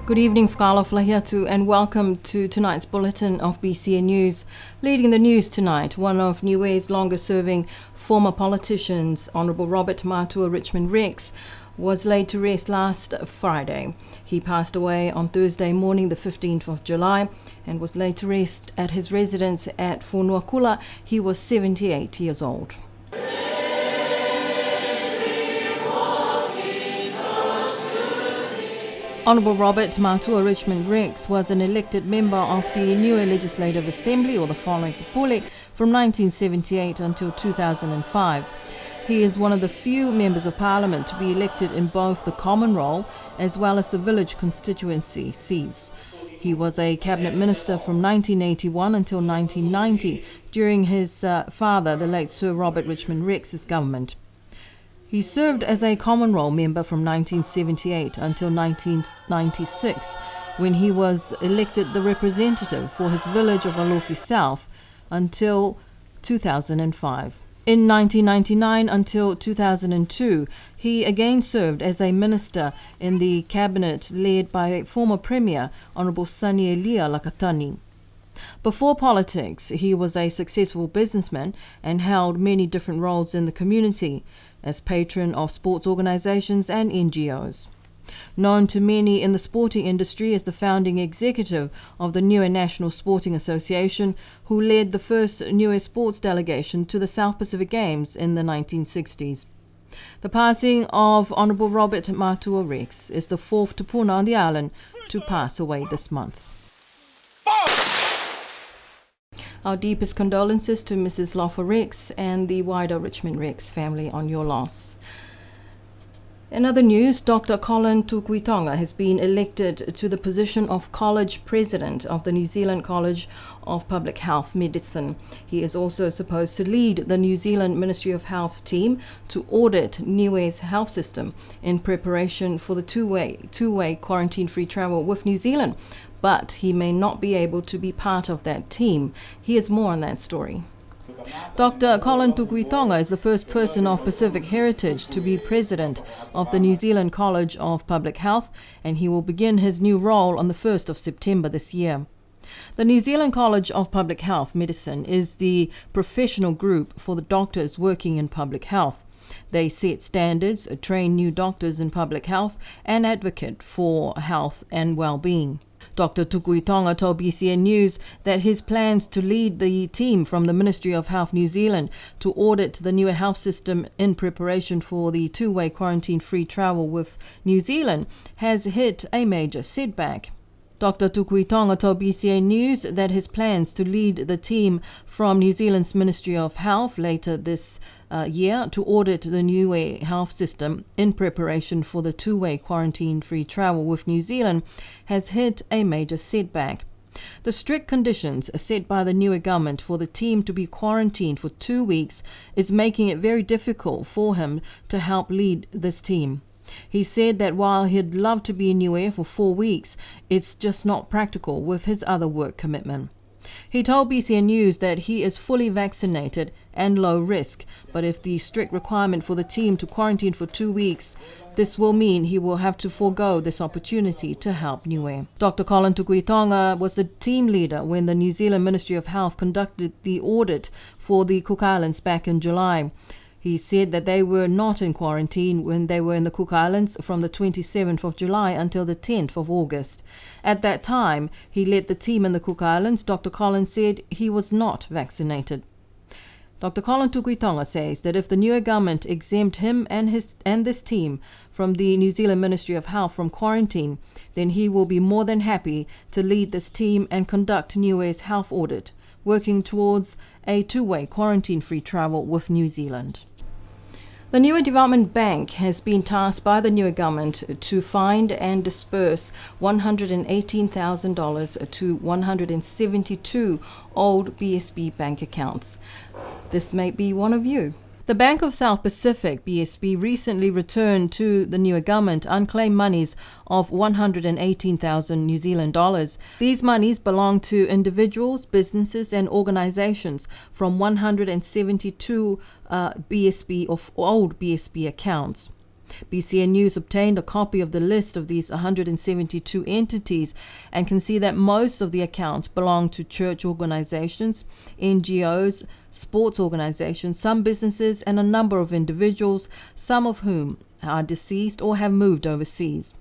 Good evening, Whakala Flahiatu, and welcome to tonight's bulletin of BCN News. Leading the news tonight, one of Niue's longest-serving former politicians, Honourable Robert Matua Richmond Rex, was laid to rest last Friday. He passed away on Thursday morning, the 15th of July, and was laid to rest at his residence at Whonuakula. He was 78 years old. Honourable Robert Matua Richmond Rex was an elected member of the Niue Legislative Assembly, or the Parliamentary, from 1978 until 2005. He is one of the few members of Parliament to be elected in both the common role as well as the village constituency seats. He was a cabinet minister from 1981 until 1990 during his father, the late Sir Robert Richmond Rex's government. He served as a common role member from 1978 until 1996, when he was elected the representative for his village of Alofi South until 2005. In 1999 until 2002, he again served as a minister in the cabinet led by former Premier Honourable Sunny Elia Lakatani. Before politics, he was a successful businessman and held many different roles in the community, as patron of sports organisations and NGOs. Known to many in the sporting industry as the founding executive of the Niue National Sporting Association, who led the first Niue sports delegation to the South Pacific Games in the 1960s. The passing of Honourable Robert Matua Rex is the fourth tupuna on the island to pass away this month. Our deepest condolences to Mrs. Lofa Rex and the wider Richmond Rex family on your loss. In other news, Dr. Colin Tukuitonga has been elected to the position of College President of the New Zealand College of Public Health Medicine. He is also supposed to lead the New Zealand Ministry of Health team to audit Niue's health system in preparation for the two-way quarantine-free travel with New Zealand. But he may not be able to be part of that team. Here's more on that story. Dr. Colin Tukuitonga is the first person of Pacific heritage to be president of the New Zealand College of Public Health, and he will begin his new role on the 1st of September this year. The New Zealand College of Public Health Medicine is the professional group for the doctors working in public health. They set standards, train new doctors in public health, and advocate for health and well-being. Dr. Tukuitonga told BCN News that his plans to lead the team from the Ministry of Health New Zealand to audit the Niue health system in preparation for the two-way quarantine-free travel with New Zealand has hit a major setback. Dr. Tukuitonga told BCN News that his plans to lead the team from New Zealand's Ministry of Health later this year to audit the Niue health system in preparation for the two-way quarantine-free travel with New Zealand has hit a major setback. The strict conditions set by the Niue government for the team to be quarantined for 2 weeks is making it very difficult for him to help lead this team. He said that while he'd love to be in Niue for 4 weeks, it's just not practical with his other work commitment. He told BCN News that he is fully vaccinated and low risk, but if the strict requirement for the team to quarantine for 2 weeks, this will mean he will have to forego this opportunity to help Niue. Dr. Colin Tukuitonga was the team leader when the New Zealand Ministry of Health conducted the audit for the Cook Islands back in July. He said that they were not in quarantine when they were in the Cook Islands from the 27th of July until the 10th of August. At that time, he led the team in the Cook Islands. Dr. Colin said he was not vaccinated. Dr. Colin Tukuitonga says that if the Niue government exempt him and this team from the New Zealand Ministry of Health from quarantine, then he will be more than happy to lead this team and conduct Niue's health audit, working towards a two-way quarantine-free travel with New Zealand. The Niue Development Bank has been tasked by the Niue government to find and disperse $118,000 to 172 old BSB bank accounts. This may be one of you. The Bank of South Pacific, BSB, recently returned to the Niue government unclaimed monies of 118,000 New Zealand dollars. These monies belong to individuals, businesses and organizations from 172 BSB of old BSB accounts. BCN News obtained a copy of the list of these 172 entities and can see that most of the accounts belong to church organizations, NGOs, sports organizations, some businesses, and a number of individuals, some of whom are deceased or have moved overseas.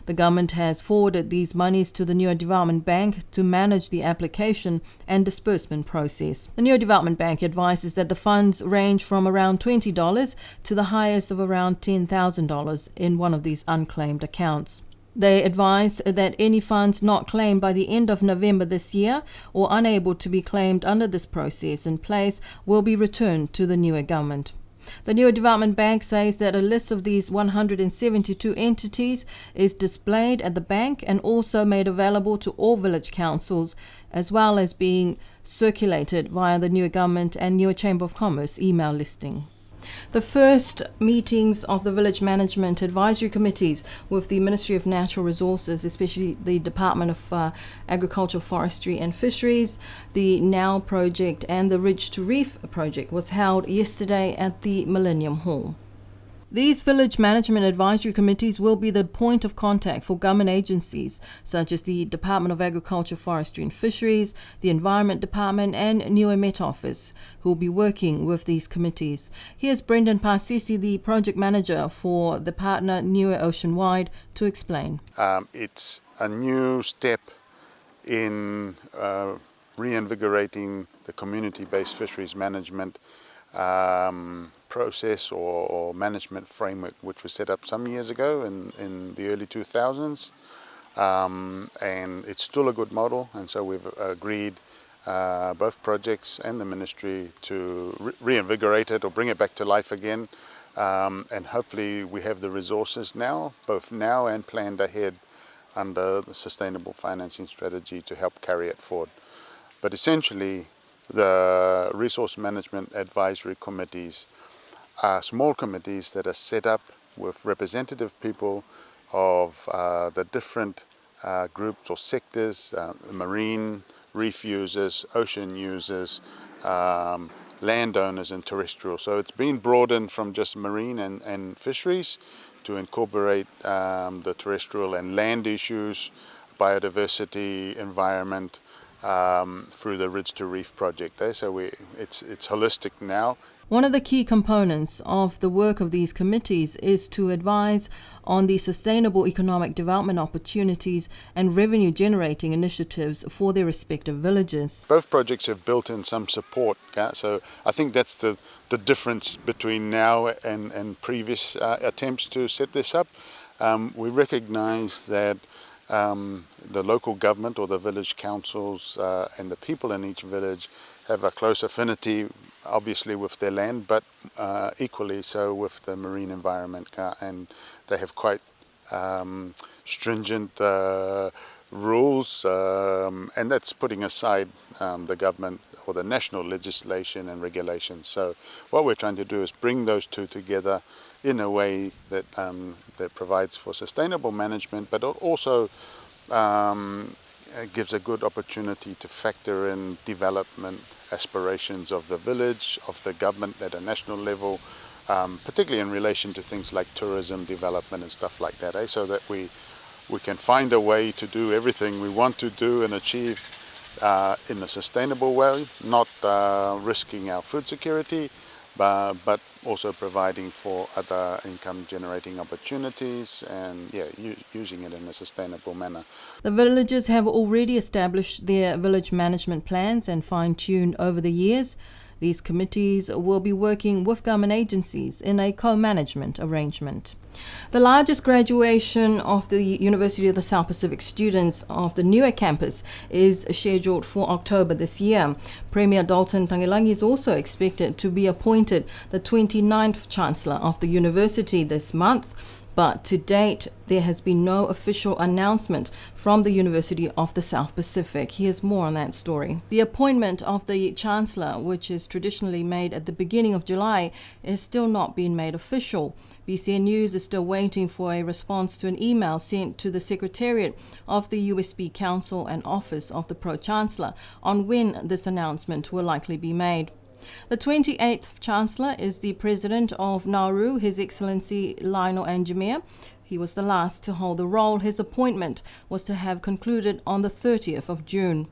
The government has forwarded these monies to the New Development Bank to manage the application and disbursement process. The New Development Bank advises that the funds range from around $20 to the highest of around $10,000 in one of these unclaimed accounts. They advise that any funds not claimed by the end of November this year or unable to be claimed under this process in place will be returned to the newer government. The New Development Bank says that a list of these 172 entities is displayed at the bank and also made available to all village councils, as well as being circulated via the New Government and New Chamber of Commerce email listing. The first meetings of the village management advisory committees with the Ministry of Natural Resources, especially the Department of Agriculture, Forestry and Fisheries, the NOW project and the Ridge to Reef project was held yesterday at the Millennium Hall. These village management advisory committees will be the point of contact for government agencies such as the Department of Agriculture, Forestry and Fisheries, the Environment Department and Niue Met Office, who will be working with these committees. Here's Brendan Parsisi, the project manager for the partner Niue Oceanwide, to explain. It's a new step in reinvigorating the community-based fisheries management process or management framework, which was set up some years ago in the early 2000s, and it's still a good model, and so we've agreed, both projects and the ministry, to reinvigorate it or bring it back to life again, and hopefully we have the resources now, both now and planned ahead under the sustainable financing strategy to help carry it forward. But essentially the resource management advisory committees are small committees that are set up with representative people of the different groups or sectors, marine, reef users, ocean users, landowners and terrestrial. So it's been broadened from just marine and fisheries to incorporate the terrestrial and land issues, biodiversity, environment, through the Ridge to Reef project. So it's holistic now. One of the key components of the work of these committees is to advise on the sustainable economic development opportunities and revenue generating initiatives for their respective villages. Both projects have built in some support, so I think that's the difference between now and previous attempts to set this up. We recognize that the local government or the village councils and the people in each village have a close affinity, obviously, with their land, but equally so with the marine environment, and they have quite stringent rules, and that's putting aside the government or the national legislation and regulations. So what we're trying to do is bring those two together in a way that that provides for sustainable management, but also gives a good opportunity to factor in development aspirations of the village, of the government at a national level, particularly in relation to things like tourism development and stuff like that, so that we can find a way to do everything we want to do and achieve in a sustainable way, not risking our food security, but also providing for other income generating opportunities and using it in a sustainable manner. The villages have already established their village management plans and fine-tuned over the years. These committees will be working with government agencies in a co-management arrangement. The largest graduation of the University of the South Pacific students of the Niue campus is scheduled for October this year. Premier Dalton Tangelangi is also expected to be appointed the 29th Chancellor of the university this month. But to date, there has been no official announcement from the University of the South Pacific. Here's more on that story. The appointment of the Chancellor, which is traditionally made at the beginning of July, is still not being made official. BCN News is still waiting for a response to an email sent to the Secretariat of the USB Council and Office of the Pro-Chancellor on when this announcement will likely be made. The 28th Chancellor is the President of Nauru, His Excellency Lionel Anjamir. He was the last to hold the role. His appointment was to have concluded on the 30th of June.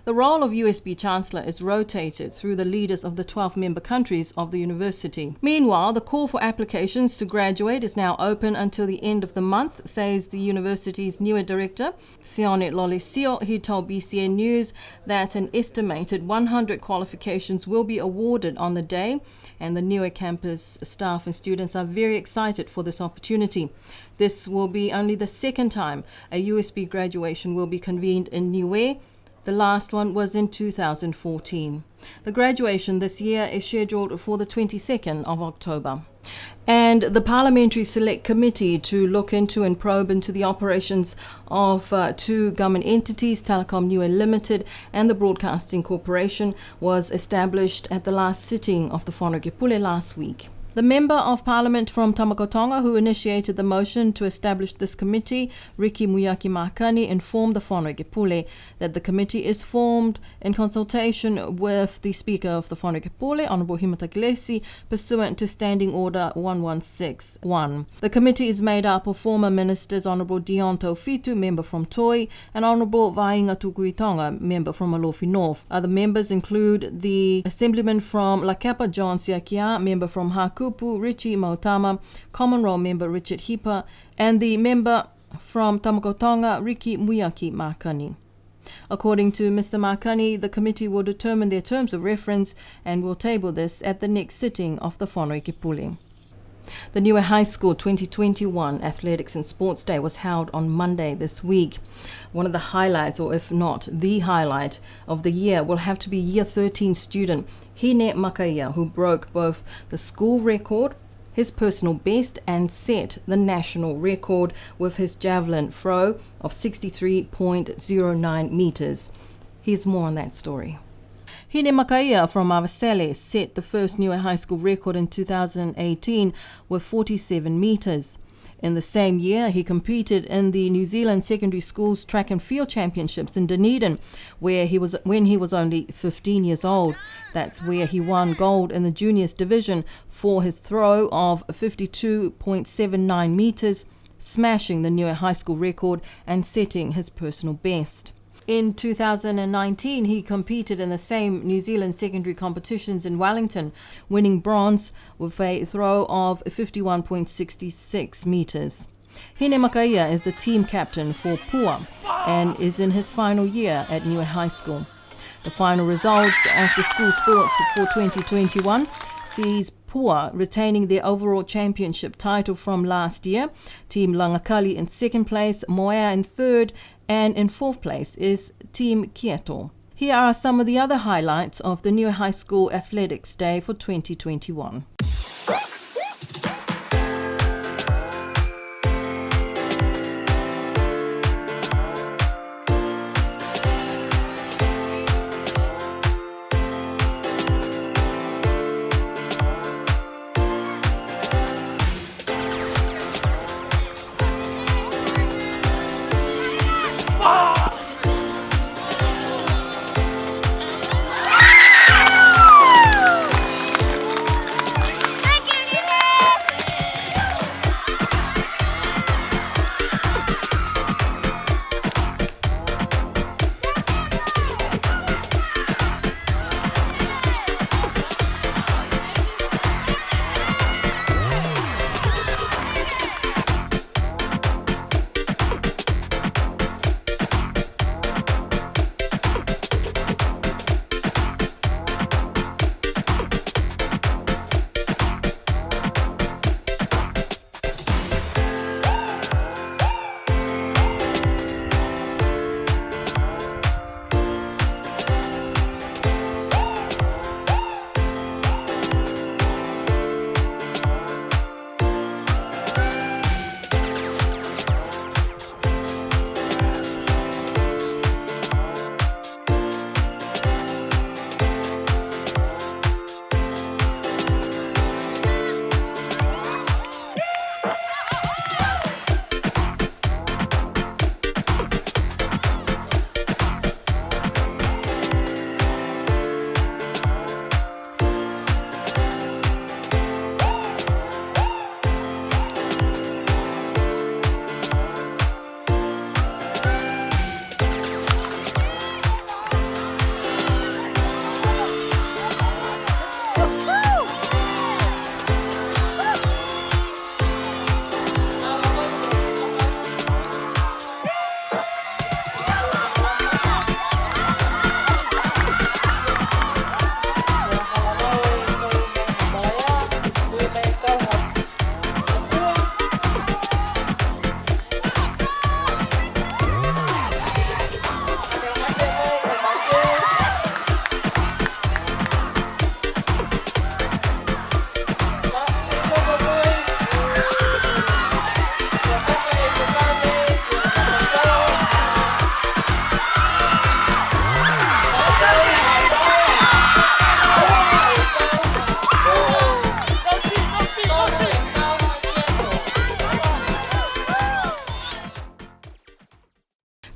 The role of USB Chancellor is rotated through the leaders of the 12 member countries of the university. Meanwhile, the call for applications to graduate is now open until the end of the month, says the university's newer director, Sione Lolesio. He told BCN News that an estimated 100 qualifications will be awarded on the day, and the newer campus staff and students are very excited for this opportunity. This will be only the second time a USB graduation will be convened in Niue. The last one was in 2014. The graduation this year is scheduled for the 22nd of October. And the Parliamentary Select Committee to look into and probe into the operations of two government entities, Telecom Niue Limited and the Broadcasting Corporation, was established at the last sitting of the Whanokepule last week. The Member of Parliament from Tamakotonga who initiated the motion to establish this committee, Riki Muyaki Makani, informed the Whanokepule that the committee is formed in consultation with the Speaker of the Whanokepule, Honourable Himatakilesi, pursuant to Standing Order 1161. The committee is made up of former Ministers Honourable Dion Taufitu, member from Toi, and Honourable Vainga Tukuitonga, member from Alofi North. Other members include the Assemblyman from Lakapa, John Siakia, member from Haku, Richie Mautama, Common Role Member Richard Hipa, and the member from Tamakotonga, Riki Muyaki Makani. According to Mr. Makani, the committee will determine their terms of reference and will table this at the next sitting of the Whanokepule. The Niue High School 2021 Athletics and Sports Day was held on Monday this week. One of the highlights, or if not the highlight of the year, will have to be Year 13 student Hine Makaia, who broke both the school record, his personal best, and set the national record with his javelin throw of 63.09 meters. Here's more on that story. Hine Makaia from Avasele set the first Niue High School record in 2018 with 47 meters. In the same year, he competed in the New Zealand Secondary Schools Track and Field Championships in Dunedin, when he was only 15 years old. That's where he won gold in the juniors division for his throw of 52.79 meters, smashing the Niue High School record and setting his personal best. In 2019, he competed in the same New Zealand secondary competitions in Wellington, winning bronze with a throw of 51.66 meters. Hine Makaia is the team captain for Pua and is in his final year at Niue High School. The final results of the school sports for 2021 sees Pua retaining their overall championship title from last year, Team Langakali in second place, Moea in third, and in fourth place is Team Kieto. Here are some of the other highlights of the Niue High School Athletics Day for 2021.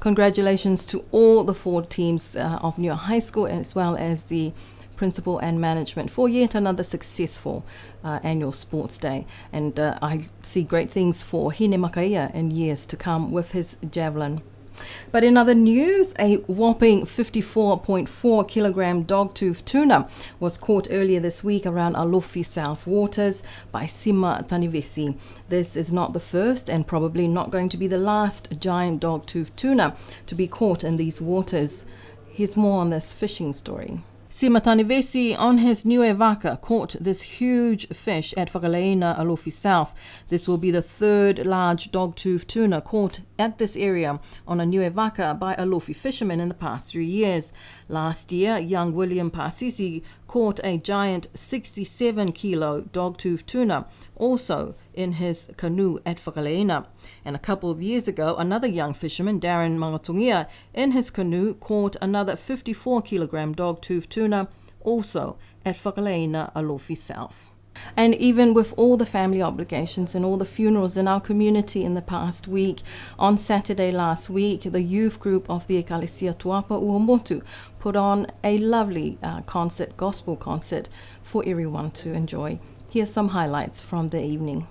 Congratulations to all the 4 teams of Niue High School, as well as the principal and management, for yet another successful annual sports day. And I see great things for Hine Makaia in years to come with his javelin. But in other news, a whopping 54.4 kilogram dog-tooth tuna was caught earlier this week around Alofi South waters by Sima Tanivesi. This is not the first and probably not going to be the last giant dog-tooth tuna to be caught in these waters. Here's more on this fishing story. Sima Tanivesi on his Niue Vaka caught this huge fish at Whakaleina, Alofi South. This will be the 3rd large dog-tooth tuna caught at this area on a Niue Vaka by Alofi fishermen in the past 3 years. Last year, young William Pasisi caught a giant 67-kilo dog-tooth tuna, also in his canoe at Whakaleina. And a couple of years ago, another young fisherman, Darren Mangatungia, in his canoe caught another 54-kilogram dog-tooth tuna, also at Whakaleina, Alofi South. And even with all the family obligations and all the funerals in our community in the past week, on Saturday last week, the youth group of the Ekalesia Tuapa Uamotu put on a lovely gospel concert for everyone to enjoy. Here's some highlights from the evening.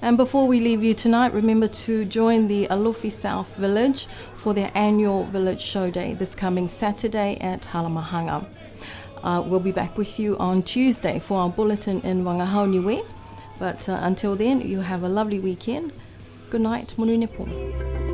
And before we leave you tonight, remember to join the Alofi South Village for their annual Village Show Day this coming Saturday at Halamahanga. We'll be back with you on Tuesday for our bulletin in Wangahau Niue. But until then, you have a lovely weekend. Good night, Munu Nepal.